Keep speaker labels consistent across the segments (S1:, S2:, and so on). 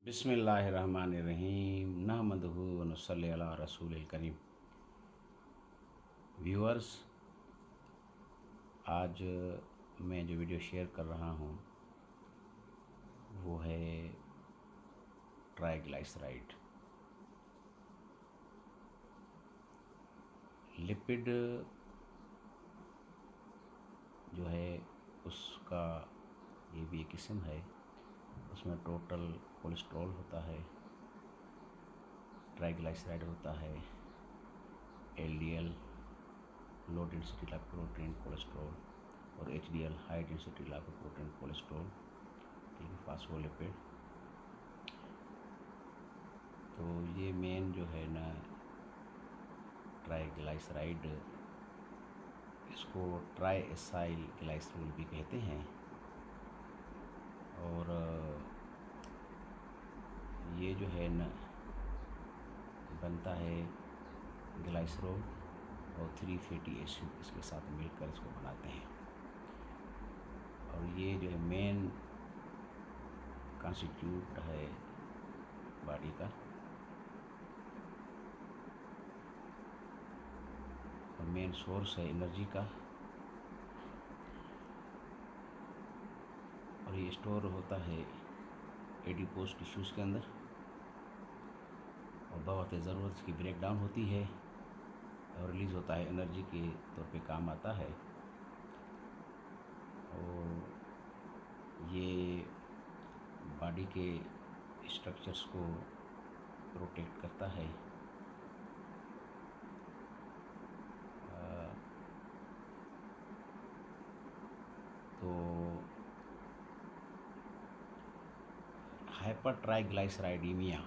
S1: बिस्मिल्लाहिर्रहमानिर्रहीम नहमदुहु व नसल्ली अला रसूलिल करीम। व्यूअर्स, आज मैं जो वीडियो शेयर कर रहा हूँ वो है ट्राइग्लाइसराइड। लिपिड जो है उसका ये भी एक किस्म है। उसमें टोटल कोलेस्ट्रॉल होता है, ट्राइग्लाइसराइड होता है, LDL low density lipoprotein cholesterol और HDL high density lipoprotein cholesterol, ठीक है, फास्फोलिपिड। तो ये मेन जो है ना ट्राइग्लाइसराइड, इसको ट्राई एसाइल ग्लाइसरोल भी कहते हैं। और ये जो है न बनता है ग्लाइसरोल और 3 फैटी एसिड इसके साथ मिलकर इसको बनाते हैं। और ये जो है मेन कॉन्स्टिट्यूट है बॉडी का। और मेन सोर्स है एनर्जी का। और ये स्टोर होता है एडिपोज टिश्यूज़ के अंदर और बवक्त ज़रूरत इसकी ब्रेक डाउन होती है और रिलीज़ होता है, एनर्जी के तौर पे काम आता है। और ये बॉडी के स्ट्रक्चर्स को प्रोटेक्ट करता है। तो hypertriglyceridemia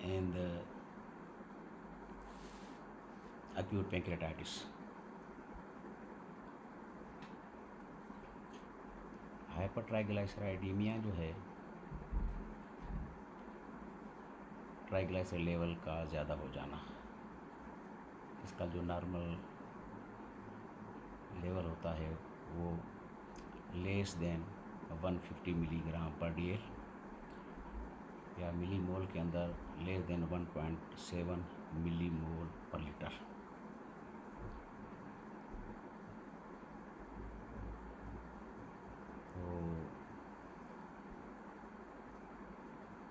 S1: and acute pancreatitis। हाइपरट्राइग्लाइसराइडीमिया जो है ट्राइग्लाइसराइड लेवल का ज़्यादा हो जाना। इसका जो नॉर्मल लेवल होता है वो लेस देन 150 मिलीग्राम पर डीएल या मिलीमोल के अंदर लेस देन 1.7 मिलीमोल पर लीटर। तो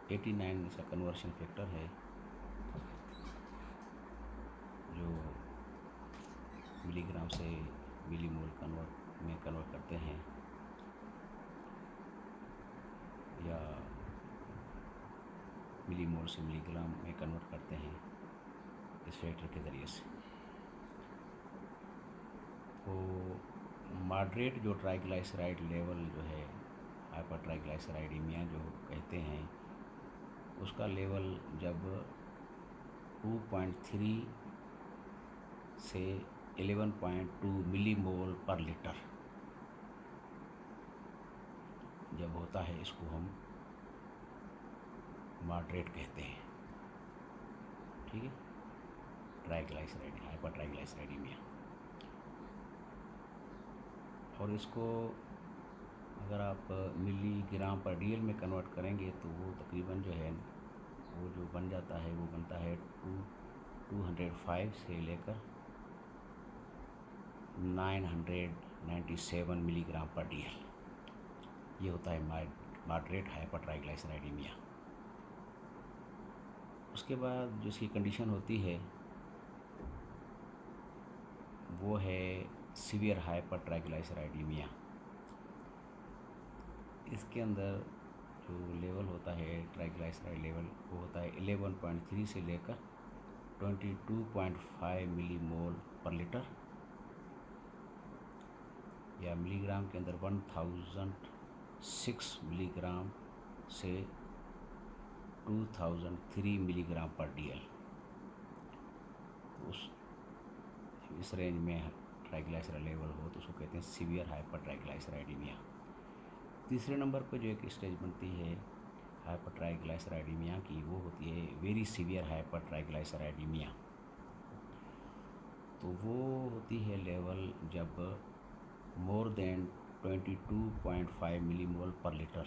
S1: 89 इसका कन्वर्शन फैक्टर है जो मिलीग्राम से मिलीमोल कन्वर्ट करते हैं या मिलीमोल से मिलीग्राम में कन्वर्ट करते हैं इस फैक्टर के ज़रिए से। तो मॉडरेट जो ट्राइग्लाइसराइड लेवल जो है हाइपरट्राइग्लाइसराइडीमिया जो कहते हैं, उसका लेवल जब 2.3 से 11.2 मिलीमोल पर लीटर जब होता है, इसको हम मॉडरेट कहते हैं, ठीक है, ट्राइग्लाइसराइड हाइपरट्राइग्लाइसराइडीमिया। और इसको अगर आप मिलीग्राम पर डीएल में कन्वर्ट करेंगे तो वो तकरीबन जो है वो जो बन जाता है वो बनता है 205 से लेकर 997 मिलीग्राम पर डीएल। ये होता है मॉडरेट हाइपरट्राइग्लाइसराइडीमिया। उसके बाद जो इसकी कंडीशन होती है वो है सीवियर हाइपरट्राइग्लाइसराइडीमिया। इसके अंदर जो लेवल होता है ट्राइग्लाइसराइड लेवल वो होता है 11.3 से लेकर 22.5 मिलीमोल पर लीटर या मिलीग्राम के अंदर 1006 मिलीग्राम से 2003 मिलीग्राम पर डीएल। इस रेंज में ट्राइग्लाइसराइड लेवल हो तो उसको कहते हैं सीवियर हाइपरट्राइग्लाइसराइडीमिया। तीसरे नंबर पर जो एक स्टेज बनती है हाइपरट्राइग्लाइसराइडीमिया की, वो होती है वेरी सीवियर हाइपरट्राइग्लाइसराइडीमिया। तो वो होती है लेवल जब मोर देन 22.5 मिलीमोल पर लीटर